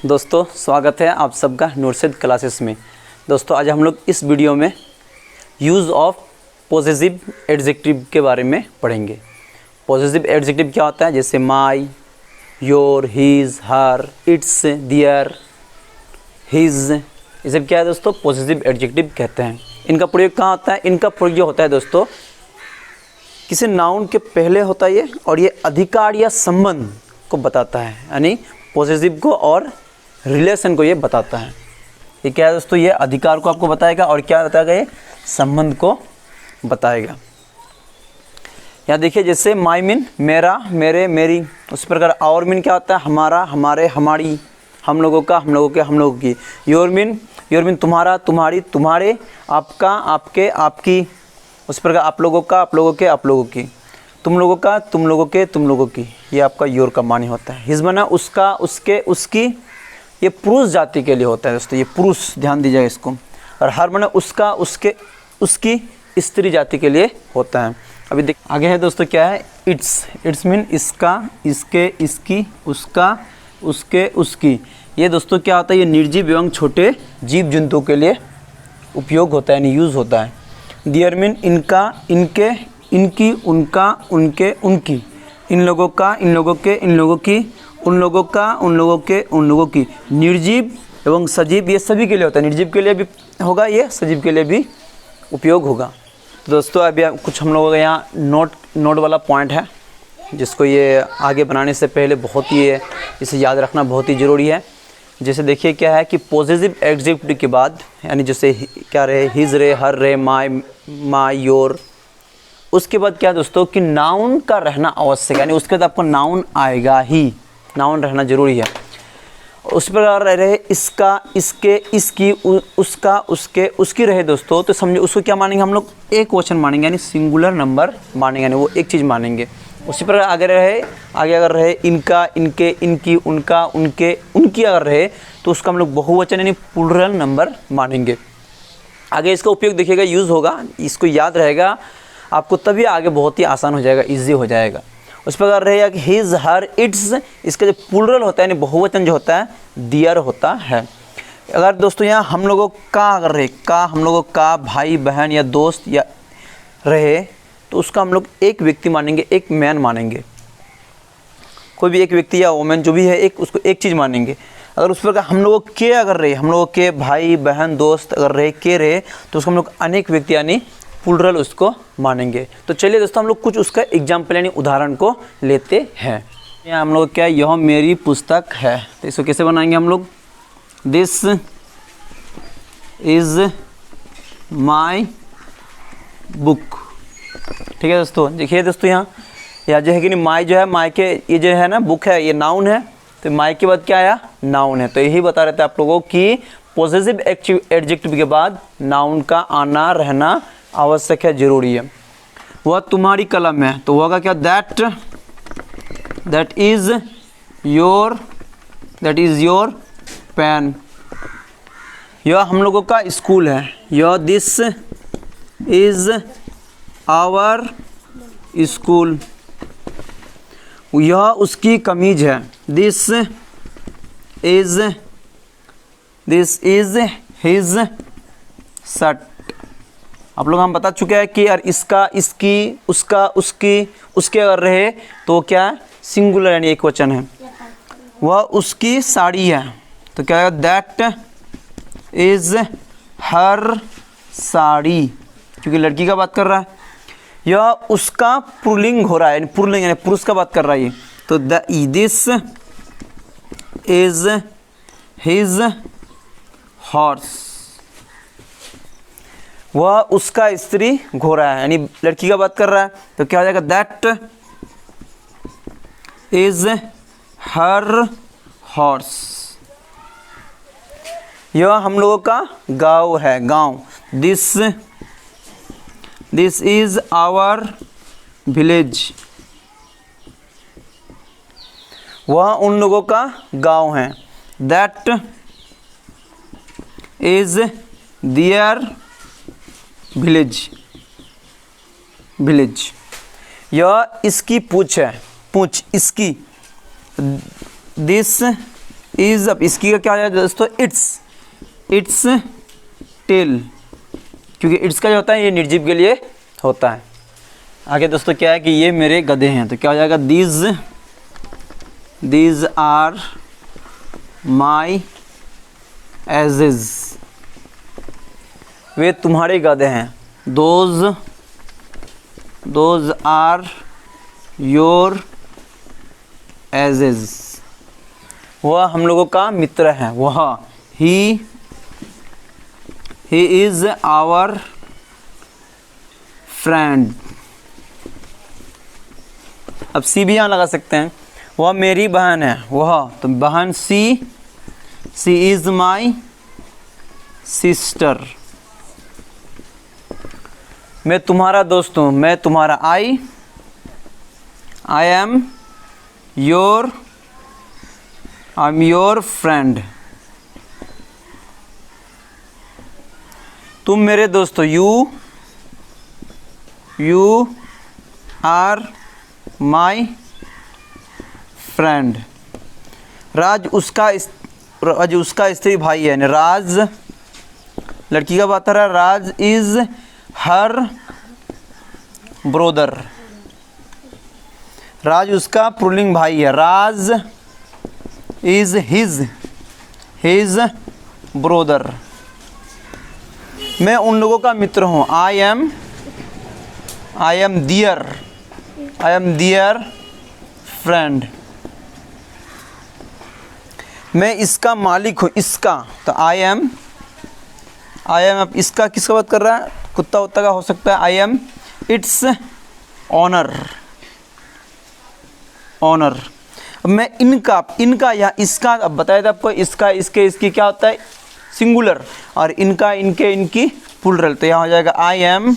दोस्तों स्वागत है आप सबका नूरसिद क्लासेस में। दोस्तों आज हम लोग इस वीडियो में यूज़ ऑफ पॉसेसिव एडजेक्टिव के बारे में पढ़ेंगे। पॉसेसिव एडजेक्टिव क्या होता है? जैसे my, your, his, her, its, their, his, ये सब क्या है दोस्तों? पॉसेसिव एडजेक्टिव कहते हैं। इनका प्रयोग कहाँ होता है? इनका प्रयोग जो होता है दोस्तों किसी नाउन के पहले होता है ये, और ये अधिकार या संबंध को बताता है, यानी पॉसेसिव को और रिलेशन को ये बताता है। ये क्या है दोस्तों? ये अधिकार को आपको बताएगा और क्या बताएगा? ये संबंध को बताएगा। यहाँ देखिए जैसे माई मीन मेरा, मेरे, मेरी, उस प्रकार आवर मीन क्या होता है? हमारा, हमारे, हमारी, हम लोगों का, हम लोगों के, हम लोगों की। योर मीन तुम्हारा, तुम्हारी, तुम्हारे, आपका, आपके, आपकी, उस प्रकार आप लोगों का, आप लोगों के, आप लोगों की, तुम लोगों का, तुम लोगों के, तुम लोगों की। ये आपका योर का मानी होता है। हिज बना उसका, उसके, उसकी, ये पुरुष जाति के लिए होता है दोस्तों, ये पुरुष, ध्यान दीजिएगा इसको। और हर बना उसका, उसके, उसकी, स्त्री जाति के लिए होता है। अभी देख आगे है दोस्तों क्या है? इट्स मीन इसका, इसके, इसकी, उसका, उसके, उसकी। ये दोस्तों क्या होता है? ये निर्जीव एवं छोटे जीव जंतुओं के लिए उपयोग होता है, यानी यूज़ होता है। दियर मीन इनका, इनके, इनकी, उनका, उनके, उनकी, इन लोगों का, इन लोगों के, इन लोगों की, उन लोगों का, उन लोगों के, उन लोगों की। निर्जीव एवं सजीव ये सभी के लिए होता है। निर्जीव के लिए भी होगा ये, सजीव के लिए भी उपयोग होगा। तो दोस्तों अभी कुछ हम लोगों का यहाँ नोट वाला पॉइंट है, जिसको ये आगे बनाने से पहले बहुत ही इसे याद रखना बहुत ही ज़रूरी है। जैसे देखिए क्या है कि पॉसेसिव एडजेक्टिव के बाद, यानी जैसे क्या रहे? हिज रहे, हर रहे, माई, योर, उसके बाद क्या दोस्तों कि नाउन का रहना आवश्यक है, यानी उसके बाद आपको नाउन आएगा ही, नाउन रहना जरूरी है। उस प्रकार रहे इसका, इसके, इसकी, उसका, उसके, उसकी रहे दोस्तों, तो समझो उसको क्या मानेंगे हम लोग? एक वचन मानेंगे, यानी सिंगुलर नंबर मानेंगे, यानी वो एक चीज़ मानेंगे। उसी प्रकार आगे अगर रहे इनका, इनके, इनकी, उनका, उनके, उनकी अगर रहे तो उसका हम लोग बहुवचन यानी प्लूरल नंबर मानेंगे। आगे इसका उपयोग देखिएगा, यूज़ होगा, इसको याद रहेगा आपको, तभी आगे बहुत ही आसान हो जाएगा, ईजी हो जाएगा। उस प्रकार रहेगा कि हिज, हर, इट्स, इसका जो प्लूरल होता है यानी बहुवचन जो होता है दियर होता है। अगर दोस्तों यहाँ हम लोगों का अगर रहे, का हम लोगों का भाई बहन या दोस्त या रहे, तो उसका हम लोग एक व्यक्ति मानेंगे, एक मैन मानेंगे। कोई भी एक व्यक्ति या वोमेन जो भी है, एक उसको एक चीज़ मानेंगे। अगर उस प्रकार हम लोगों के अगर रहे, हम लोगों के भाई बहन दोस्त अगर रहे, के रहे, तो उसको हम लोग अनेक व्यक्ति यानी प्लूरल उसको मानेंगे। तो चलिए दोस्तों हम लोग कुछ उसका एग्जाम्पल यानी उदाहरण को लेते हैं। यहाँ हम लोग क्या, यह मेरी पुस्तक है, तो इसको कैसे बनाएंगे हम लोग? This is my book. ठीक है दोस्तों, देखिए दोस्तों यहाँ जो है कि नहीं, माई जो है, माई के ये जो है ना बुक है, ये नाउन है, तो माई के बाद क्या आया? नाउन है। तो यही बता रहे थे आप लोगों की पॉसेसिव एडजेक्टिव के बाद नाउन का आना रहना आवश्यक है, जरूरी है। वह तुम्हारी कलम है, तो होगा क्या? That is your pen. यह हम लोगों का स्कूल है, यह दिस इज आवर स्कूल। यह उसकी कमीज है, दिस इज हिज शर्ट। आप लोग हम बता चुके हैं कि यार इसका, इसकी, उसका, उसकी, उसके अगर रहे तो क्या है? सिंगुलर यानी एक वचन है। वह उसकी साड़ी है, तो क्या है? दैट इज हर साड़ी, क्योंकि लड़की का बात कर रहा है। यह उसका पुल्लिंग हो रहा है, पुल्लिंग यानी पुरुष का बात कर रहा है ये, तो दिस इज हिज हॉर्स। वह उसका स्त्री घोड़ा है, यानी लड़की का बात कर रहा है, तो क्या हो जाएगा? That is her horse. यह हम लोगों का गांव है, गांव। This is our village. वह उन लोगों का गांव है, दैट इज देयर विलेज। यह इसकी पूंछ है, पूंछ इसकी। दिस इज, अब इसकी का क्या हो जाएगा दोस्तों, इट्स टेल, क्योंकि इट्स का जो होता है ये निर्जीव के लिए होता है। आगे दोस्तों क्या है कि ये मेरे गधे हैं, तो क्या हो जाएगा, दीज आर माई एजेज, वे तुम्हारे गधे हैं। दोज आर योर एजेज, वह हम लोगों का मित्र है। वह ही इज आवर फ्रेंड। अब सी भी यहाँ लगा सकते हैं। वह मेरी बहन है, वह तो बहन सी इज माई सिस्टर। मैं तुम्हारा दोस्त हूँ, मैं तुम्हारा, आई एम योर फ्रेंड। तुम मेरे दोस्त हो, यू आर माई फ्रेंड। राज उसका स्त्री भाई है। राज लड़की का बात है, राज इज हर ब्रोदर। राज उसका पुल्लिंग भाई है। Raj is his brother. मैं उन लोगों का मित्र हूँ। I am their friend. मैं इसका मालिक हूँ, इसका, तो आई एम, अब इसका किसका बात कर रहा है, कुत्ता उत्ता का हो सकता है। I am its owner. अब मैं इनका या इसका, अब बताया था आपको, इसका, इसके, इसकी क्या होता है, सिंगुलर, और इनका, इनके, इनकी प्लूरल। तो यहाँ हो जाएगा आई एम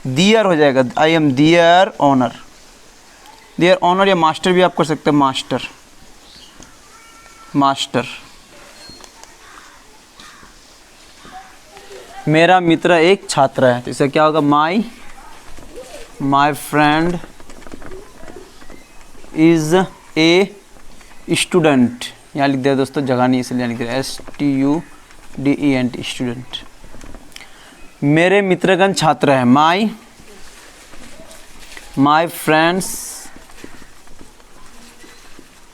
दियर, हो जाएगा आई एम दियर ऑनर। या मास्टर भी आप कर सकते हैं, मास्टर। मेरा मित्र एक छात्र है, तो इसका क्या होगा, my friend is a student. यहाँ लिख दिया दोस्तों, जगह नहीं इसलिए लिख दिया, STUDENT, स्टूडेंट। मेरे मित्रगण छात्र हैं। माई फ्रेंड्स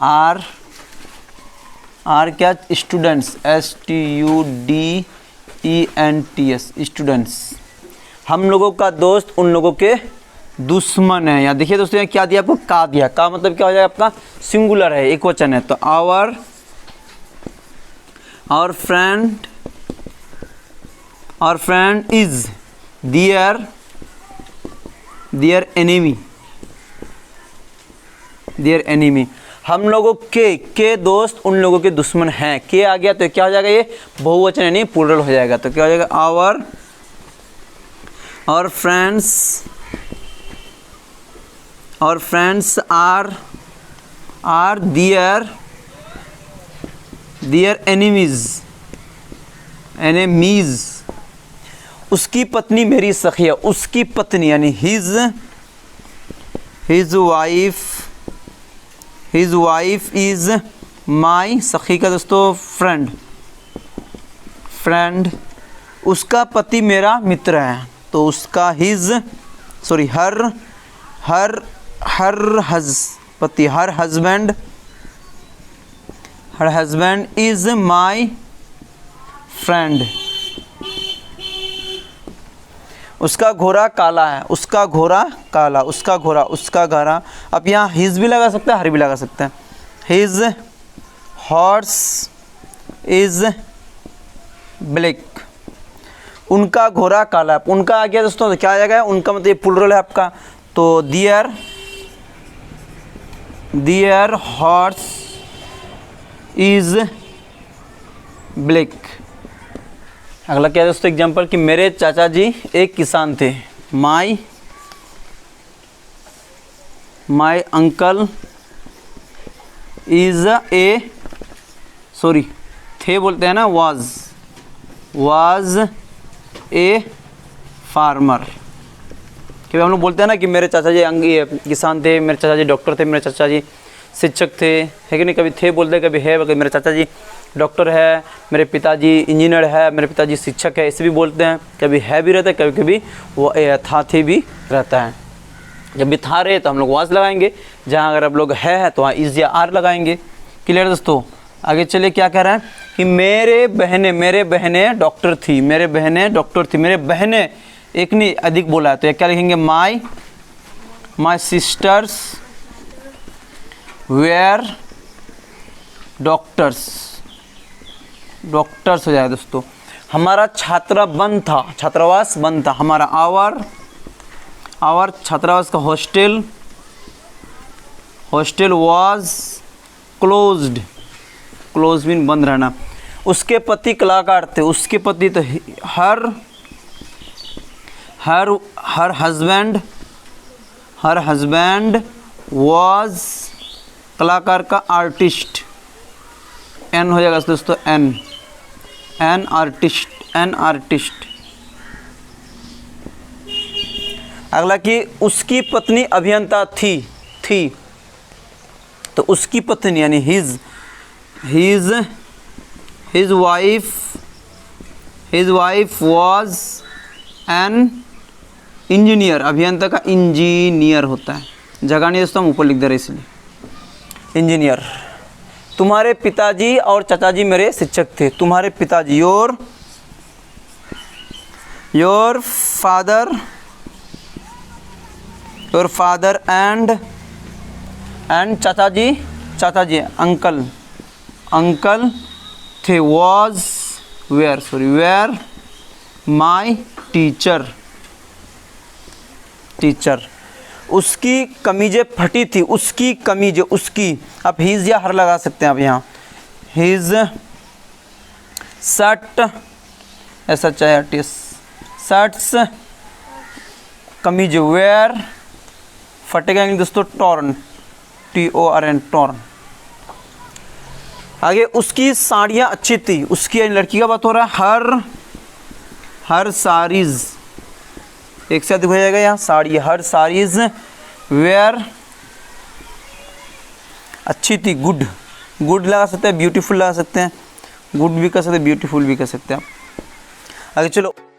आर क्या, स्टूडेंट्स, STUDENTS, स्टूडेंट्स। हम लोगों का दोस्त उन लोगों के दुश्मन है। यहाँ देखिए दोस्तों, यहाँ क्या दिया आपको, का दिया। का मतलब क्या हो जाएगा आपका, सिंगुलर है, एक वचन है। तो our friend is their enemy. हम लोगों के दोस्त उन लोगों के दुश्मन हैं। के आ गया तो क्या हो जाएगा, ये बहुवचन यानी प्लूरल हो जाएगा। तो क्या हो जाएगा, our friends are their enemies. उसकी पत्नी मेरी सखी है। उसकी पत्नी यानी हिज वाइफ इज माई, सखी का दोस्तों फ्रेंड। उसका पति मेरा मित्र है, तो उसका her husband is my friend. उसका घोड़ा काला है। उसका घोड़ा काला, उसका घोड़ा। अब यहाँ हिज भी लगा सकता है, हर भी लगा सकता है। His horse is black. उनका घोड़ा काला है। उनका आ गया दोस्तों, तो क्या आ जाएगा, उनका मतलब ये प्लूरल है आपका। तो दियर हॉर्स इज ब्लैक। अगला क्या है दोस्तों, एग्जाम्पल कि मेरे चाचा जी एक किसान थे। माई अंकल इज थे बोलते हैं ना, वाज ए फार्मर। कि हम लोग बोलते हैं ना कि मेरे चाचा जी किसान थे, मेरे चाचा जी डॉक्टर थे, मेरे चाचा जी शिक्षक थे, है कि नहीं, कभी थे बोलते कभी है, कभी मेरे चाचा जी डॉक्टर है, मेरे पिताजी इंजीनियर है, मेरे पिताजी शिक्षक है, ऐसे भी बोलते हैं। कभी है भी रहता है, कभी कभी वो था थे भी रहता है। जब भी था रहे तो हम लोग वाज लगाएंगे, जहाँ अगर आप लोग है तो वहाँ इज या आर लगाएंगे। क्लियर दोस्तों? आगे चलिए क्या कह रहा है कि मेरे बहनें डॉक्टर थी, मेरे बहनें एक नहीं अधिक बोला है, तो ये क्या लिखेंगे, माई सिस्टर्स वेयर डॉक्टर्स हो जाएगा दोस्तों। हमारा छात्रावास बंद था, हमारा आवर छात्रावास का हॉस्टल वाज क्लोज मीन बंद रहना। उसके पति कलाकार थे, उसके पति तो हर हस्बैंड वाज कलाकार का आर्टिस्ट, एन हो जाएगा दोस्तों, एन आर्टिस्ट। अगला कि उसकी पत्नी अभियंता थी, तो उसकी पत्नी यानी his wife was an engineer। अभियंता का इंजीनियर होता है, जगह नहीं दोस्तों, हम ऊपर लिख दे रहे इसलिए इंजीनियर। तुम्हारे पिताजी और चाचाजी मेरे शिक्षक थे। तुम्हारे पिताजी योर फादर एंड चाचाजी अंकल थे, वेयर माई टीचर। उसकी कमीजें फटी थी, उसकी आप हीज या हर लगा सकते हैं आप यहाँ। हीज शर्ट, ऐसा चाहे शर्ट्स कमीज वेयर फटेगा दोस्तों, टॉर्न, TORN टॉर्न। आगे उसकी साड़ियाँ अच्छी थी, उसकी लड़की का बात हो रहा है, हर साड़ीज एक साथ हो जाएगा यहाँ, साड़ी हर साड़ीज वेयर अच्छी थी, गुड लगा सकते हैं, ब्यूटीफुल लगा सकते हैं, गुड भी कर सकते हैं, ब्यूटीफुल भी कर सकते हैं आप। आगे चलो।